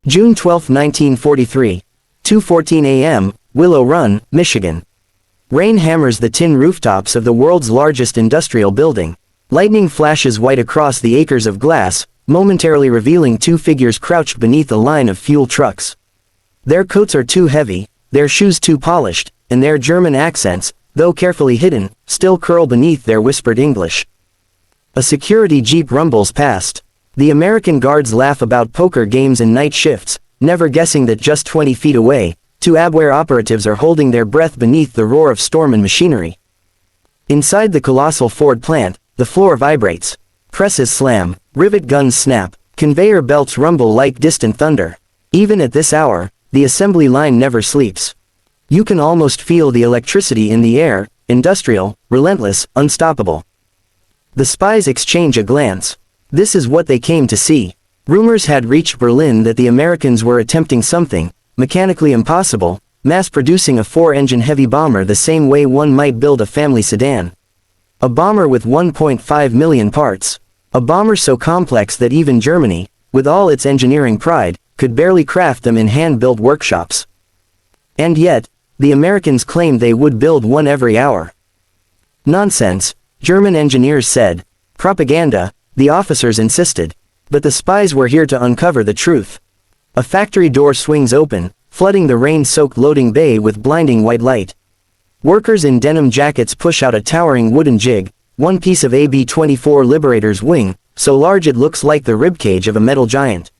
June 12, 1943. 2:14 a.m., Willow Run, Michigan. Rain hammers the tin rooftops of the world's largest industrial building. Lightning flashes white across the acres of glass, momentarily revealing two figures crouched beneath a line of fuel trucks. Their coats are too heavy, their shoes too polished, and their German accents, though carefully hidden, still curl beneath their whispered English. A security jeep rumbles past. The American guards laugh about poker games and night shifts, never guessing that just 20 feet away, two Abwehr operatives are holding their breath beneath the roar of storm and machinery. Inside the colossal Ford plant, the floor vibrates. Presses slam, rivet guns snap, conveyor belts rumble like distant thunder. Even at this hour, the assembly line never sleeps. You can almost feel the electricity in the air, industrial, relentless, unstoppable. The spies exchange a glance. This is what they came to see. Rumors had reached Berlin that the Americans were attempting something, mechanically impossible, mass-producing a 4-engine heavy bomber the same way one might build a family sedan. A bomber with 1.5 million parts. A bomber so complex that even Germany, with all its engineering pride, could barely craft them in hand-built workshops. And yet, the Americans claimed they would build one every hour. Nonsense, German engineers said. Propaganda, the officers insisted. But the spies were here to uncover the truth. A factory door swings open, flooding the rain-soaked loading bay with blinding white light. Workers in denim jackets push out a towering wooden jig, one piece of a B-24 Liberator's wing, so large it looks like the ribcage of a metal giant.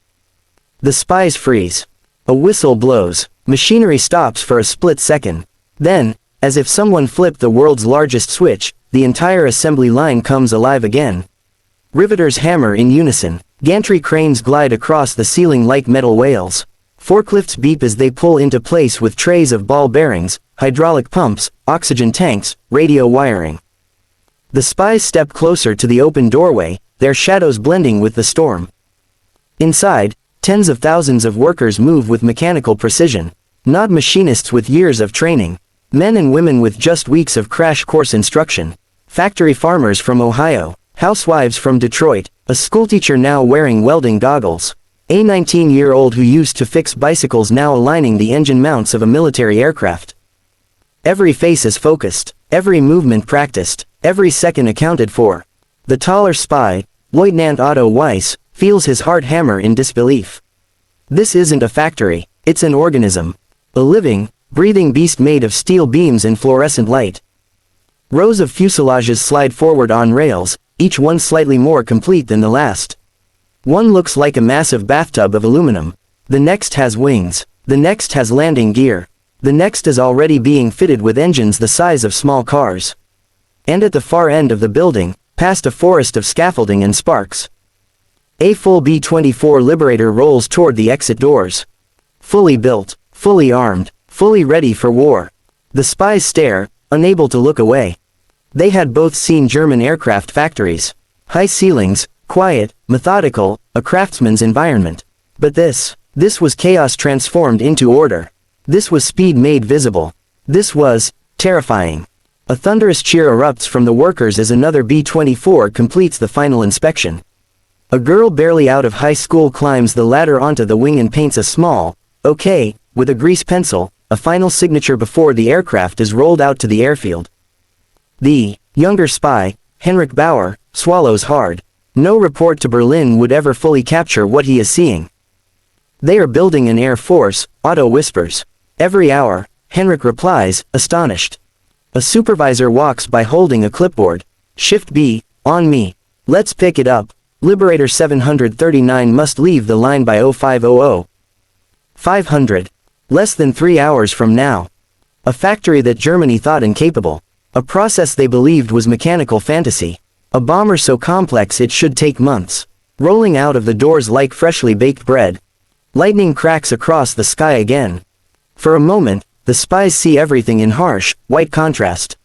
The spies freeze. A whistle blows. Machinery stops for a split second. Then, as if someone flipped the world's largest switch, the entire assembly line comes alive again. Riveters hammer in unison. Gantry cranes glide across the ceiling like metal whales. Forklifts beep as they pull into place with trays of ball bearings, hydraulic pumps, oxygen tanks, radio wiring. The spies step closer to the open doorway, their shadows blending with the storm. Inside, tens of thousands of workers move with mechanical precision. Not machinists with years of training. Men and women with just weeks of crash course instruction. Factory farmers from Ohio. Housewives from Detroit. A schoolteacher now wearing welding goggles. A 19-year-old who used to fix bicycles now aligning the engine mounts of a military aircraft. Every face is focused, every movement practiced, every second accounted for. The taller spy, Lieutenant Otto Weiss, feels his heart hammer in disbelief. This isn't a factory, it's an organism. A living, breathing beast made of steel beams and fluorescent light. Rows of fuselages slide forward on rails, each one slightly more complete than the last. One looks like a massive bathtub of aluminum. The next has wings. The next has landing gear. The next is already being fitted with engines the size of small cars. And at the far end of the building, past a forest of scaffolding and sparks, a full B-24 Liberator rolls toward the exit doors. Fully built, fully armed, fully ready for war. The spies stare, unable to look away. They had both seen German aircraft factories. High ceilings, quiet, methodical, a craftsman's environment. But this was chaos transformed into order. This was speed made visible. This was terrifying. A thunderous cheer erupts from the workers as another B-24 completes the final inspection. A girl barely out of high school climbs the ladder onto the wing and paints a small, "OK," with a grease pencil, a final signature before the aircraft is rolled out to the airfield. The younger spy, Henrik Bauer, swallows hard. No report to Berlin would ever fully capture what he is seeing. They are building an air force, Otto whispers. Every hour, Henrik replies, astonished. A supervisor walks by holding a clipboard. Shift B, on me. Let's pick it up. Liberator 739 must leave the line by 0500. 500. Less than 3 hours from now. A factory that Germany thought incapable. A process they believed was mechanical fantasy. A bomber so complex it should take months. Rolling out of the doors like freshly baked bread. Lightning cracks across the sky again. For a moment, the spies see everything in harsh, white contrast.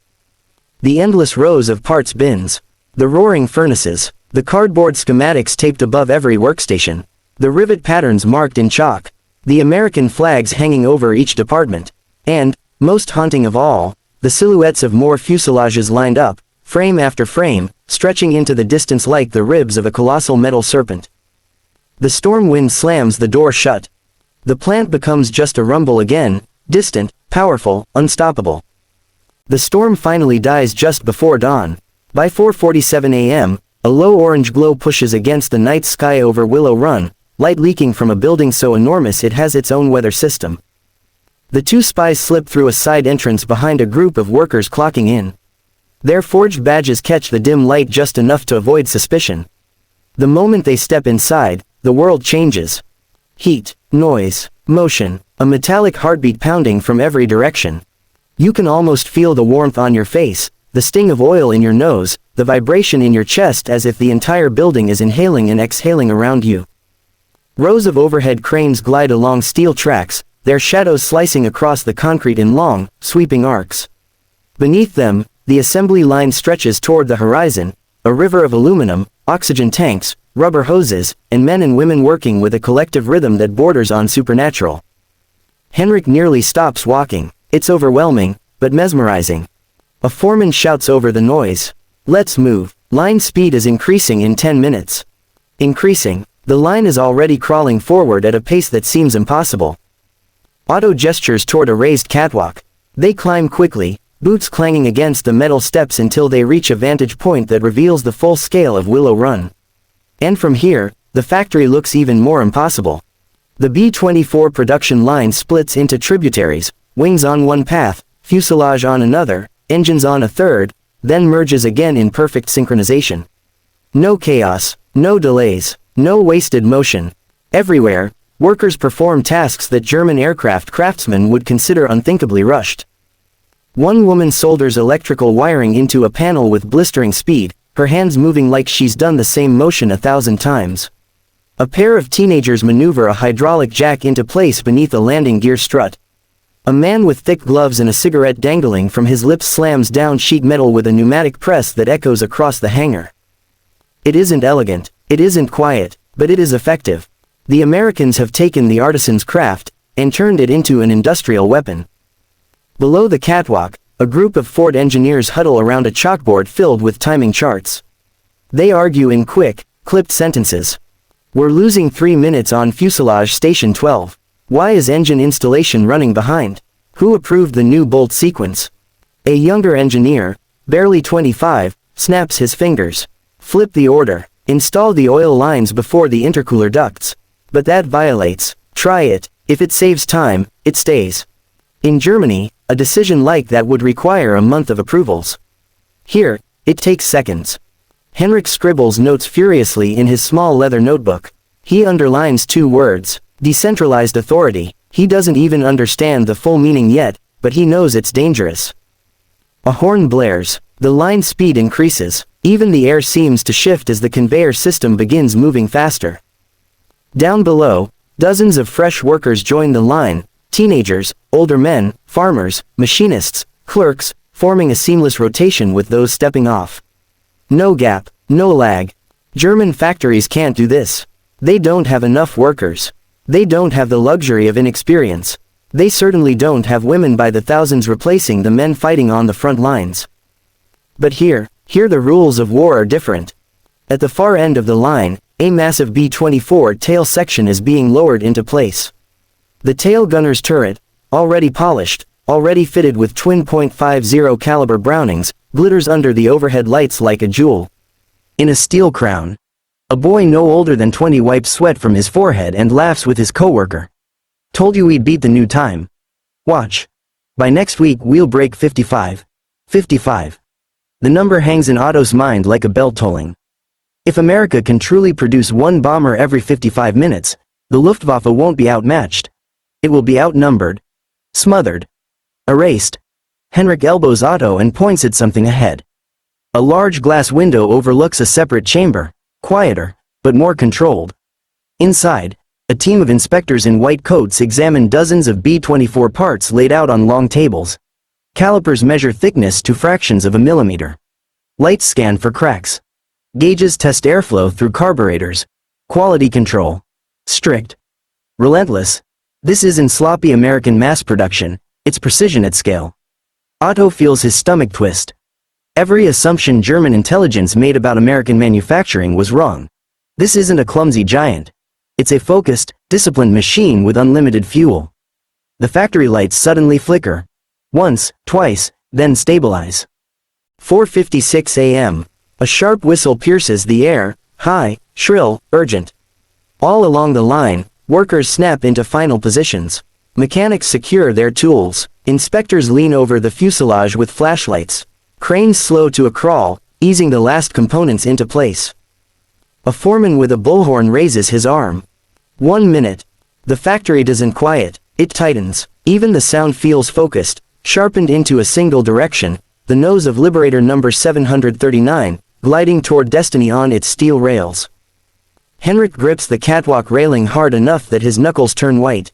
The endless rows of parts bins. The roaring furnaces. The cardboard schematics taped above every workstation. The rivet patterns marked in chalk. The American flags hanging over each department. And, most haunting of all, the silhouettes of more fuselages lined up, frame after frame, stretching into the distance like the ribs of a colossal metal serpent. The storm wind slams the door shut. The plant becomes just a rumble again, distant, powerful, unstoppable. The storm finally dies just before dawn. By 4:47 a.m., a low orange glow pushes against the night sky over Willow Run, light leaking from a building so enormous it has its own weather system. The two spies slip through a side entrance behind a group of workers clocking in. Their forged badges catch the dim light just enough to avoid suspicion. The moment they step inside, the world changes. Heat, noise, motion, a metallic heartbeat pounding from every direction. You can almost feel the warmth on your face, the sting of oil in your nose, the vibration in your chest as if the entire building is inhaling and exhaling around you. Rows of overhead cranes glide along steel tracks, their shadows slicing across the concrete in long, sweeping arcs. Beneath them, the assembly line stretches toward the horizon, a river of aluminum, oxygen tanks, rubber hoses, and men and women working with a collective rhythm that borders on supernatural. Henrik nearly stops walking. It's overwhelming, but mesmerizing. A foreman shouts over the noise. "Let's move." Line speed is increasing in 10 minutes. Increasing. The line is already crawling forward at a pace that seems impossible. Otto gestures toward a raised catwalk. They climb quickly, boots clanging against the metal steps until they reach a vantage point that reveals the full scale of Willow Run. And from here, the factory looks even more impossible. The B-24 production line splits into tributaries, wings on one path, fuselage on another, engines on a third, then merges again in perfect synchronization. No chaos, no delays, no wasted motion. Everywhere, workers perform tasks that German aircraft craftsmen would consider unthinkably rushed. One woman solders electrical wiring into a panel with blistering speed, her hands moving like she's done the same motion 1,000 times. A pair of teenagers maneuver a hydraulic jack into place beneath a landing gear strut. A man with thick gloves and a cigarette dangling from his lips slams down sheet metal with a pneumatic press that echoes across the hangar. It isn't elegant, it isn't quiet, but it is effective. The Americans have taken the artisan's craft and turned it into an industrial weapon. Below the catwalk, a group of Ford engineers huddle around a chalkboard filled with timing charts. They argue in quick, clipped sentences. "We're losing 3 minutes on fuselage station 12. Why is engine installation running behind? Who approved the new bolt sequence?" A younger engineer, barely 25, snaps his fingers. "Flip the order. Install the oil lines before the intercooler ducts." But that violates. Try it. If it saves time, it stays. In Germany, a decision like that would require a month of approvals. Here, it takes seconds. Henrik scribbles notes furiously in his small leather notebook. He underlines 2 words. Decentralized authority. He doesn't even understand the full meaning yet, but he knows it's dangerous. A horn blares. The line speed increases. Even the air seems to shift as the conveyor system begins moving faster. Down below, dozens of fresh workers join the line, teenagers, older men, farmers, machinists, clerks, forming a seamless rotation with those stepping off. No gap, no lag. German factories can't do this. They don't have enough workers. They don't have the luxury of inexperience. They certainly don't have women by the thousands replacing the men fighting on the front lines. But here the rules of war are different. At the far end of the line, a massive B-24 tail section is being lowered into place. The tail gunner's turret, already polished, already fitted with twin .50 caliber Brownings, glitters under the overhead lights like a jewel. In a steel crown, a boy no older than 20 wipes sweat from his forehead and laughs with his coworker. "Told you we'd beat the new time. Watch. By next week we'll break 55. 55. The number hangs in Otto's mind like a bell tolling. If America can truly produce 1 bomber every 55 minutes, the Luftwaffe won't be outmatched. It will be outnumbered. Smothered. Erased. Henrik elbows Otto and points at something ahead. A large glass window overlooks a separate chamber, quieter, but more controlled. Inside, a team of inspectors in white coats examine dozens of B-24 parts laid out on long tables. Calipers measure thickness to fractions of a millimeter. Lights scan for cracks. Gauges test airflow through carburetors. Quality control. Strict. Relentless. This isn't sloppy American mass production, it's precision at scale. Otto feels his stomach twist. Every assumption German intelligence made about American manufacturing was wrong. This isn't a clumsy giant. It's a focused, disciplined machine with unlimited fuel. The factory lights suddenly flicker. Once, twice, then stabilize. 4:56 a.m. A sharp whistle pierces the air, high, shrill, urgent. All along the line, workers snap into final positions. Mechanics secure their tools. Inspectors lean over the fuselage with flashlights. Cranes slow to a crawl, easing the last components into place. A foreman with a bullhorn raises his arm. 1 minute. The factory doesn't quiet, it tightens. Even the sound feels focused, sharpened into a single direction, the nose of Liberator number 739, gliding toward destiny on its steel rails. Henrik grips the catwalk railing hard enough that his knuckles turn white.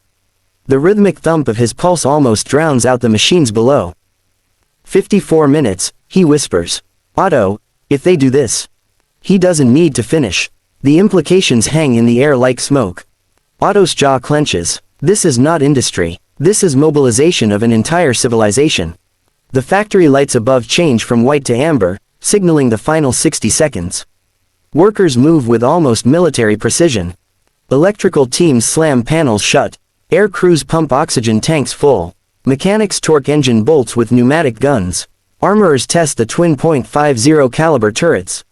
The rhythmic thump of his pulse almost drowns out the machines below. 54 minutes, he whispers. Otto, if they do this. He doesn't need to finish. The implications hang in the air like smoke. Otto's jaw clenches. This is not industry. This is mobilization of an entire civilization. The factory lights above change from white to amber, signaling the final 60 seconds. Workers move with almost military precision. Electrical teams slam panels shut. Air crews pump oxygen tanks full. Mechanics torque engine bolts with pneumatic guns. Armorers test the twin .50 caliber turrets.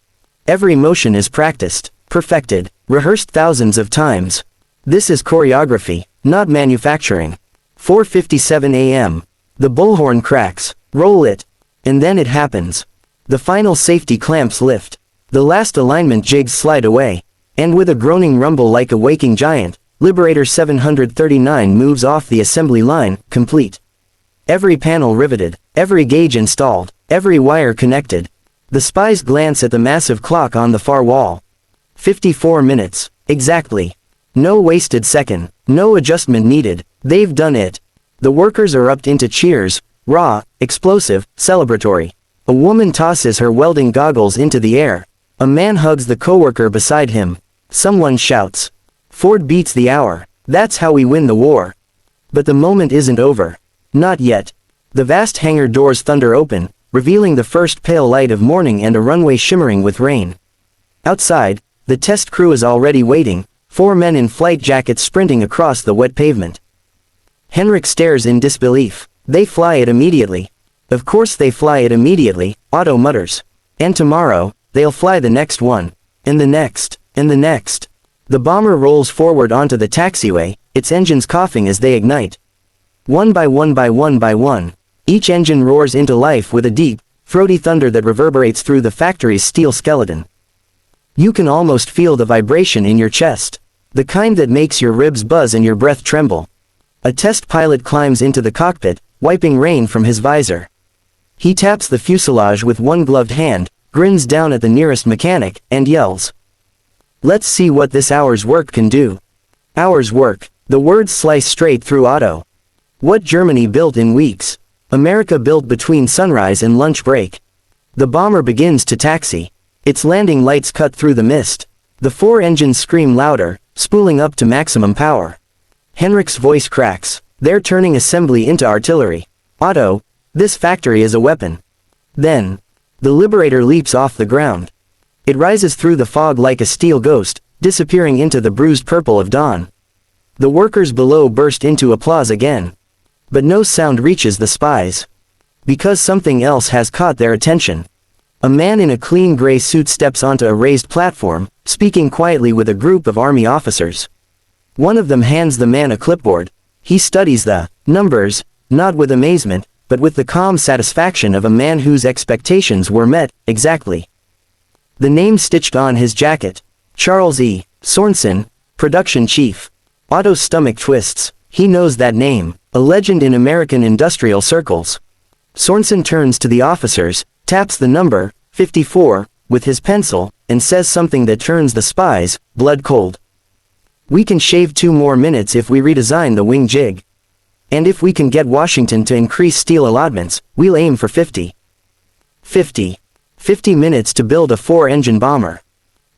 Every motion is practiced, perfected, rehearsed thousands of times. This is choreography, not manufacturing. 4:57 a.m. The bullhorn cracks. Roll it. And then it happens. The final safety clamps lift. The last alignment jigs slide away. And with a groaning rumble like a waking giant, Liberator 739 moves off the assembly line, complete. Every panel riveted, every gauge installed, every wire connected. The spies glance at the massive clock on the far wall. 54 minutes. Exactly. No wasted second, no adjustment needed, they've done it. The workers erupt into cheers, raw, explosive, celebratory. A woman tosses her welding goggles into the air. A man hugs the coworker beside him. Someone shouts. Ford beats the hour. That's how we win the war. But the moment isn't over. Not yet. The vast hangar doors thunder open, revealing the first pale light of morning and a runway shimmering with rain. Outside, the test crew is already waiting, 4 men in flight jackets sprinting across the wet pavement. Henrik stares in disbelief. They fly it immediately. Of course they fly it immediately, Otto mutters. And tomorrow, they'll fly the next one. And the next. And the next. The bomber rolls forward onto the taxiway, its engines coughing as they ignite. One by one, each engine roars into life with a deep, throaty thunder that reverberates through the factory's steel skeleton. You can almost feel the vibration in your chest. The kind that makes your ribs buzz and your breath tremble. A test pilot climbs into the cockpit, wiping rain from his visor. He taps the fuselage with one gloved hand, grins down at the nearest mechanic, and yells. Let's see what this hour's work can do. Hour's work. The words slice straight through Otto. What Germany built in weeks. America built between sunrise and lunch break. The bomber begins to taxi. Its landing lights cut through the mist. The 4 engines scream louder, spooling up to maximum power. Henrik's voice cracks. They're turning assembly into artillery. Otto, this factory is a weapon. Then, the Liberator leaps off the ground. It rises through the fog like a steel ghost, disappearing into the bruised purple of dawn. The workers below burst into applause again. But no sound reaches the spies. Because something else has caught their attention. A man in a clean gray suit steps onto a raised platform, speaking quietly with a group of army officers. One of them hands the man a clipboard. He studies the numbers, not with amazement, but with the calm satisfaction of a man whose expectations were met, exactly. The name stitched on his jacket. Charles E. Sorensen, production chief. Otto's stomach twists. He knows that name, a legend in American industrial circles. Sorensen turns to the officers, taps the number, 54, with his pencil, and says something that turns the spies, blood cold. We can shave 2 more minutes if we redesign the wing jig. And if we can get Washington to increase steel allotments, we'll aim for 50. 50 minutes to build a 4-engine bomber.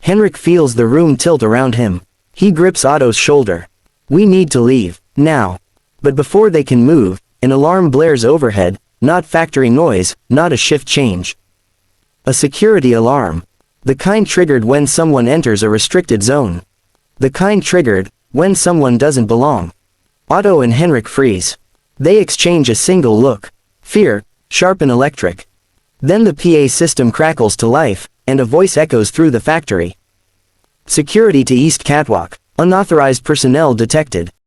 Henrik feels the room tilt around him. He grips Otto's shoulder. We need to leave, now. But before they can move, an alarm blares overhead, not factory noise, not a shift change. A security alarm. The kind triggered when someone enters a restricted zone. The kind triggered when someone doesn't belong. Otto and Henrik freeze. They exchange a single look. Fear, sharp and electric. Then the PA system crackles to life, and a voice echoes through the factory. Security to East Catwalk. Unauthorized personnel detected.